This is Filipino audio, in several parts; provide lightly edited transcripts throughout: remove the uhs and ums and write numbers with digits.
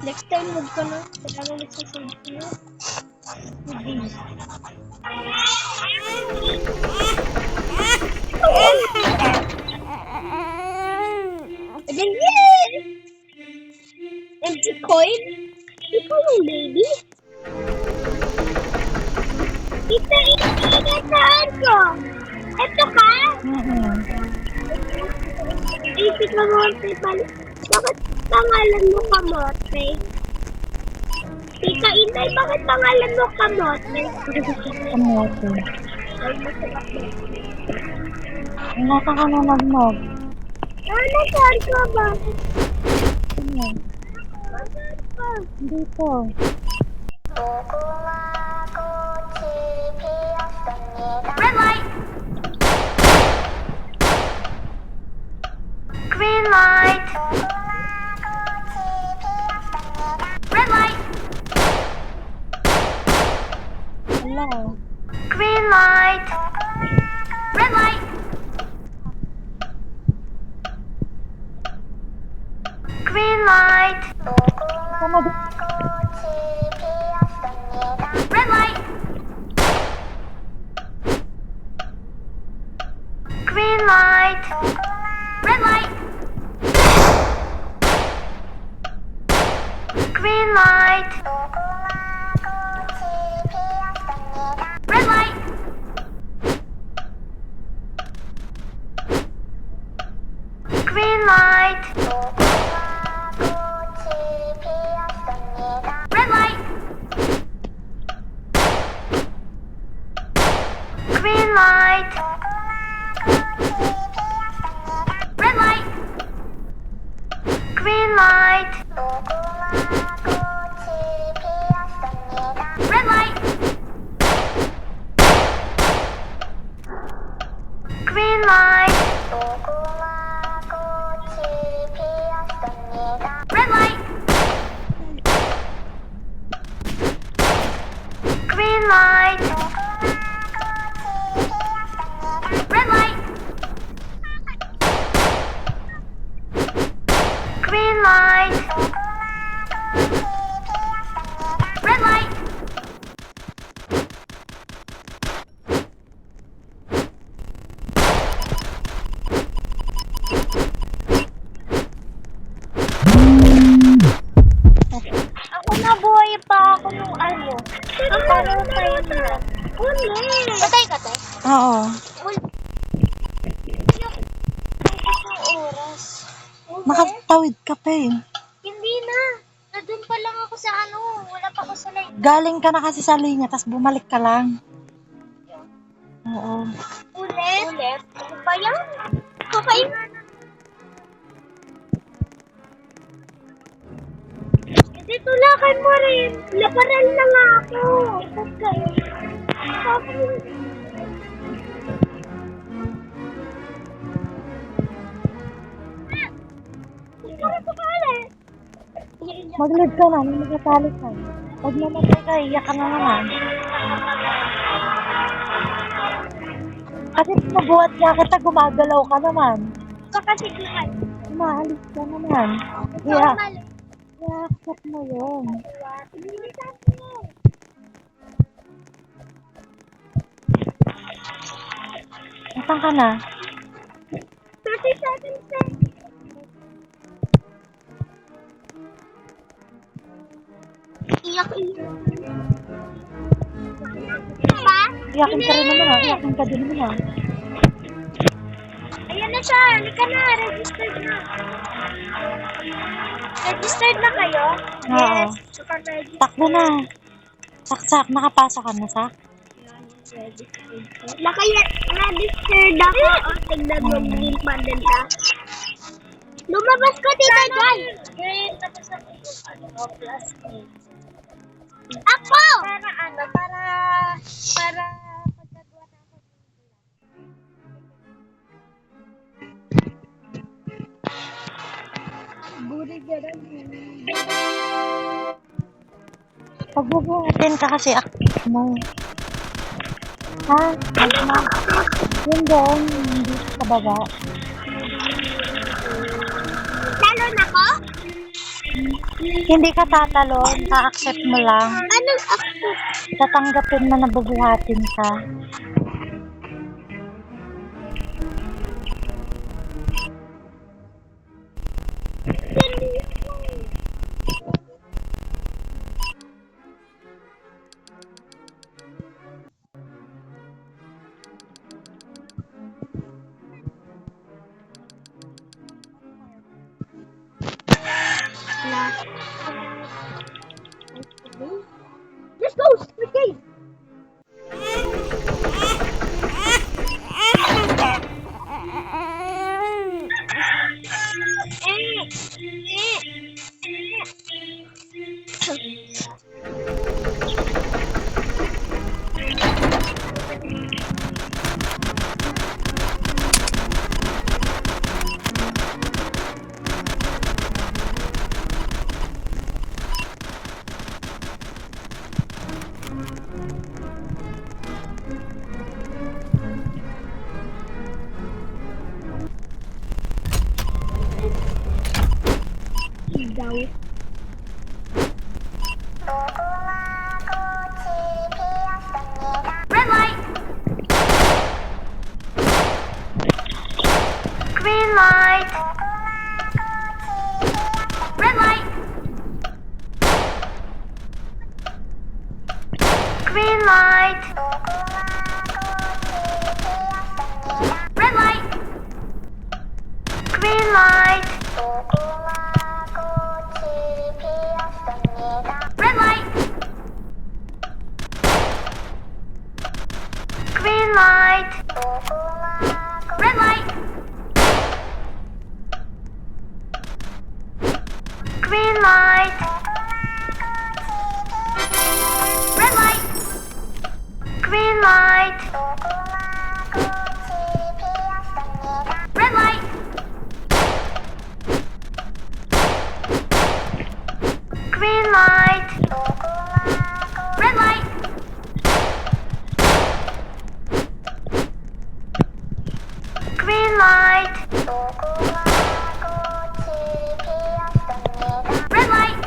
Next time huwag ka na. Kailangan nagsasabi ko yun. Hindi. Ganyan! MG coin? Ikaw yung baby? Ito inagaan ko! Ito ka? Isip mo Kamote pala. Bakit pangalan mo Kamote? Tita Inday, bakit pangalan mo Kamote? Kamote. Ay, masarap na. Nasa ka na nagmog. Nasaan ka ba? Ano? Nasaan ka? Dito. Red light! Green light! Red light! Wala. Green light! Red light! Green light! Sama dito. Red light! Green light! Red light! Green light! Red light! Green light! Red light! Green light! Red light! Green light! Red light! Green light! Red light! Green light! Red light! Green light! Red light! Ako nabuhay pa ako nung ano. Paano tayo na? Ulit! Patay ka tayo? Oo. Oras. Nakatawid ka pa eh. Hindi na. Nandun pa lang ako sa ano. Wala pa ako sa light. Galing ka na kasi sa linya, tapos bumalik ka lang. Oo. Ulit? Ulit? Ano ba yan? Kakain. Hindi tulakan mo rin. Laparal na nga ako. Pagkain. Tapos. Mag-lead ka na, may makatali ka. Pag namatay ka, iyak ka na naman. Kasi mabuhat niya kita, gumagalaw ka naman. Kakasiglahan. Umaalis ka naman. I-accept mo yun. Nasaan ka na? 30 seconds na. Iyak. Pa? Iyakin ka rin naman ah. Iyakin ka din naman ah. Ayan na siya. Halika na. Registered na. Registered na kayo? Oo. Yes. Saka registered. Takbo na. Saksak, nakapasok ka na sa? Naka-registered ako. O, tignan mo. Green bundle na. Lumabas ko, Tita Joy. Green. Tapos ako yung plastic. Ako! Para pagkagawa na ako. Buri ganun. Pagbubuhatin ka kasi active mo. Ha? Yun doon, hindi sa baba. Lalo na ko? Hindi ka tatalon, a-accept mo lang. Anong ako? Tatanggapin mo na bubuhatin ka. Let's go! Okay! Daw. Red light! Green light! Red light! Green light! Red light! Green light! Red light! Green light! Red light! Green light! Red light! Green light! Red light! Green light! Red light! Green light! Red light!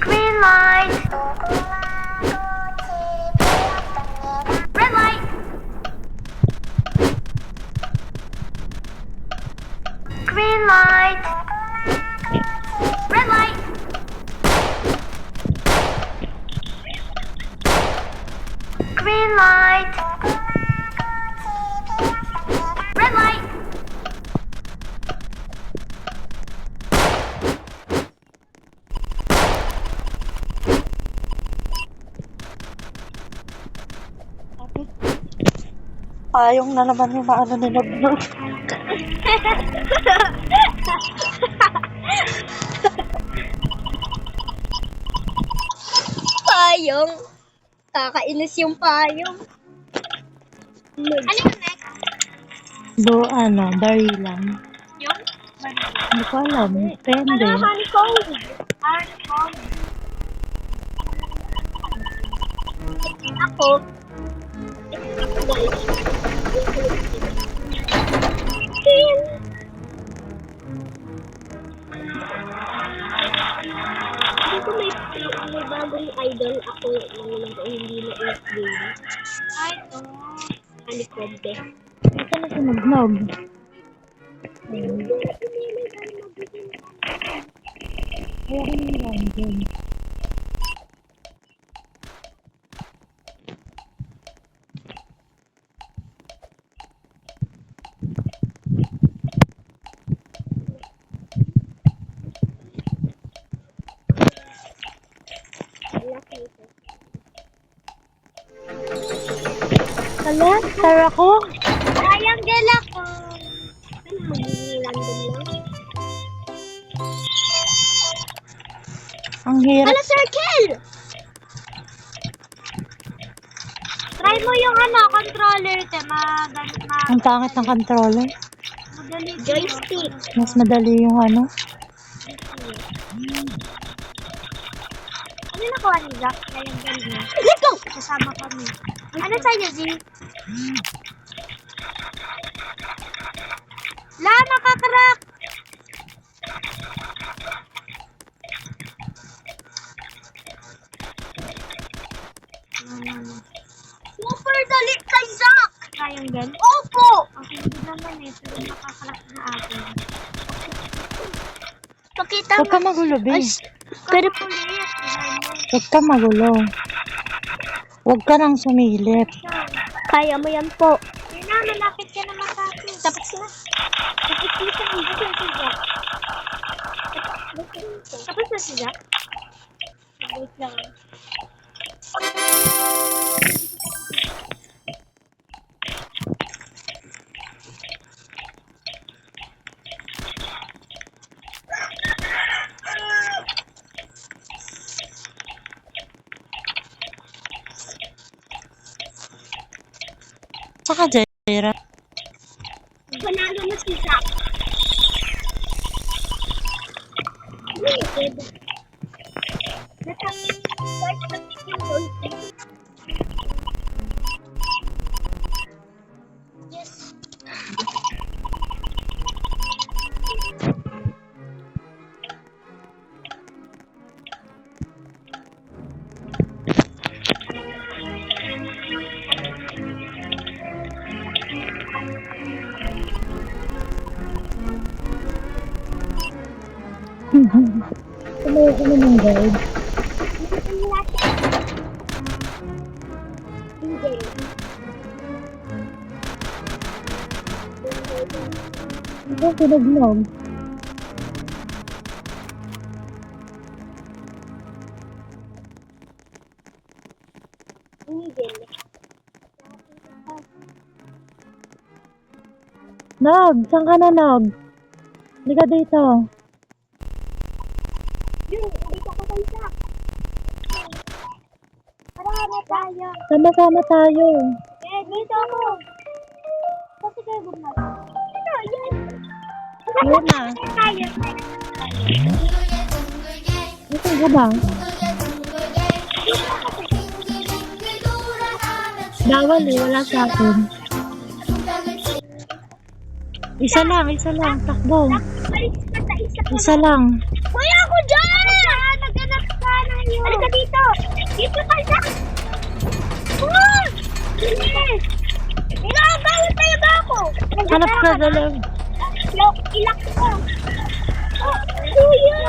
Green light! Red light! Green light! Red light! Green light! Red light! Payong na naman yung maano nila bro. Payong. Kakainis yung payong. Ano yung next? Barilan. Yung? Hindi ko alam. Depende. Ano, honeycomb? Honeycomb. Ako. Dito may bagong idol ako na hindi na game. Ay, honeycomb eh. Ito na sinugnog. Kaya ko nang random. Hala, tara ko. Sayang din ako. Ano, mag-random lang? Ang hirap. Hala, circle! Try mo yung controller, te. Ang pangit ng controller. Madali. Joystick. Mas madali yung ano. Ano nakuha ni Jack? Ngayon ganyan. Let's go! Kasama kami. Ano sa'yo, Z? La, jungle? Opo! Okay, hindi naman eh. Pero nakakalas na akin. Pakita Huwag ka magulo, be. Pero Huwag ka magulo. Huwag ka nang sumilip. kaya mo yan po. Yun na, malapit ka naman sa akin. Tapos na. Tapos dito, dito si Jack. Tapos na si Jack. Wait lang. Saka, Jaira. Panalo na si Jack. Yes. Tumayo ka naman, guide. Ito, pinagnog. Nog, saan ka na, Nog? Hindi ka dito. Yun, dito ko kay Jack. Para tayo. Sama-sama tayo. Eh, dito ako. Kasi kayo bumalik. Ito, yan. Ayun na. Tayo. Ito ka ba? Bawal eh, wala sa akin. Isa lang, takbo. Isa lang. Kuya ako dyan! Naghanap ka na yun. Halika dito. Dito ka dyan. Oh! Bilis! Bawal talaga ako. Hanap ka dalang. Ilak ko. Oh, kuya!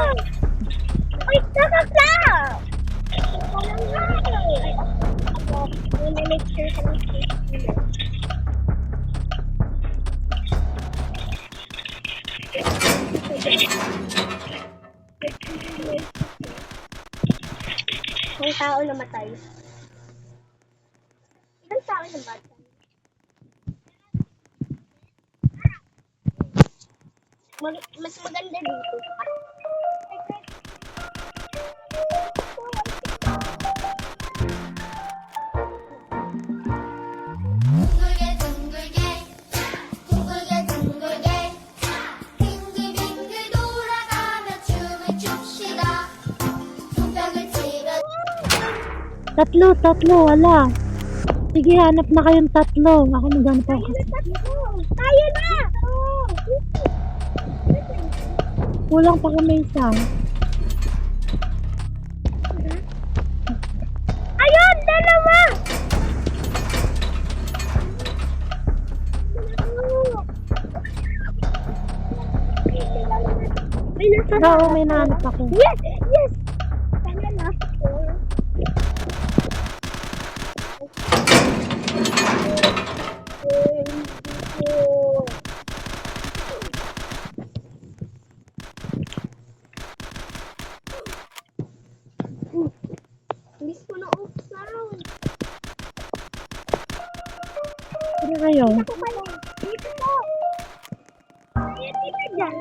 Ay, saka ka! May tao namatay. Isang tao namatay. Mas maganda dito. 둥글게 둥글게 둥글게 둥글게 빙글빙글 돌아가며 춤을 춥시다 손뼉을 치며 Tatlo, wala. Sige, hanap na kayong tatlo. Ako maghanap ako. Tayo na! Kulang pa kami isa. Ayun! Dalawa! May nasa Oo, may nahanap ako. Yes! Yes! Sana na. Miss ko na off sound. Sige kayo. Dito kayo. Dito po. Ayan, dito dyan.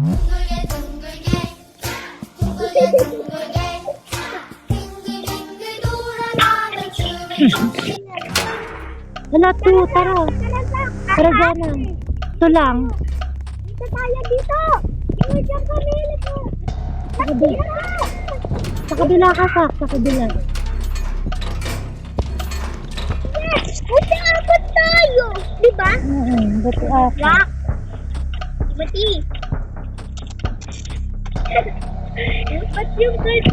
둥글게 둥글게 둥글게 둥글게 빙글빙글 돌아가며 춤을 춥시다 Hala, tara. Tara dyan na. Ito lang. Dito tayo, dito. Dito dyan kami. Dito. Sa kabila ka, Sak. Sa kabila. Yes! Buti abot tayo. Diba? Buti ako. Rock. Buti. Ba't yung guys?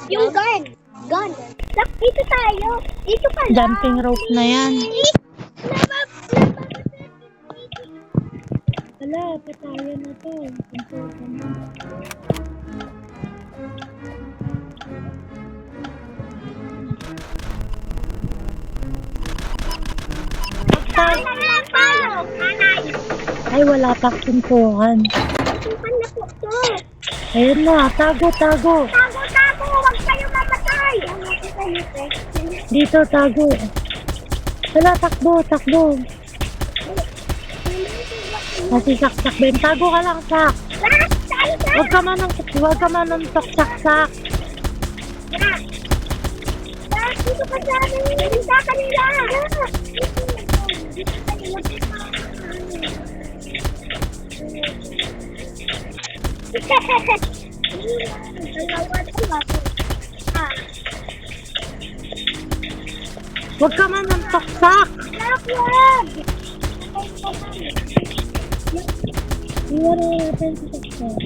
Yung gun. Gun. Sak, dito tayo. Dito ka lang. Jumping rope na yan. Wala, patayan na to. Important na. Saan na lang tayo? Nanay. Ay, wala pa kuntuhan. Saan na po to? Ayun na, tago. Tago, tago. Huwag kayo mamatay. Dito, tago. Wala, takbo. Nasisaksak din. Tago ka lang, sak. Huwag ka manuntok, sak. Dito ka sa amin. Dito ka nila. Huwag ka manuntok, sak. Iwan na natin si saksak.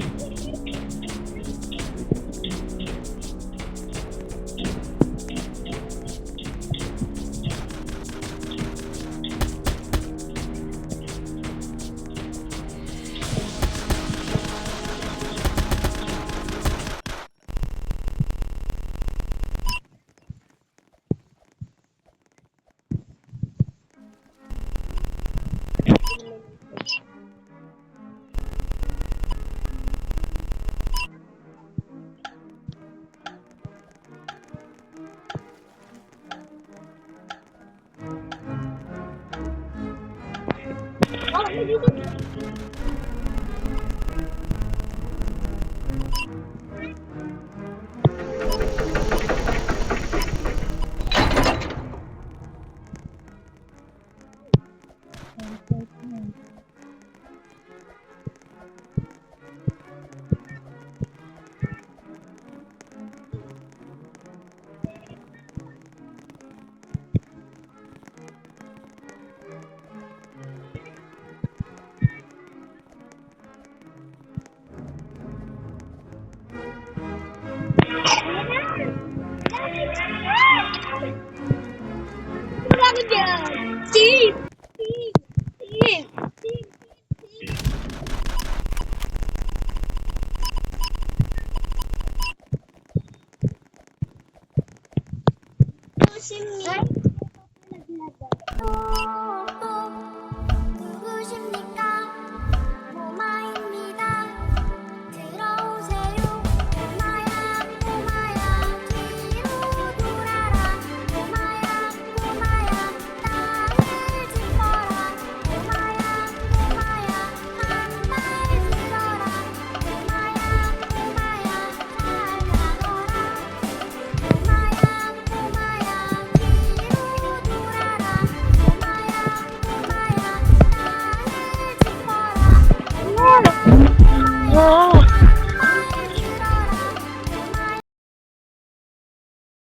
Jeep!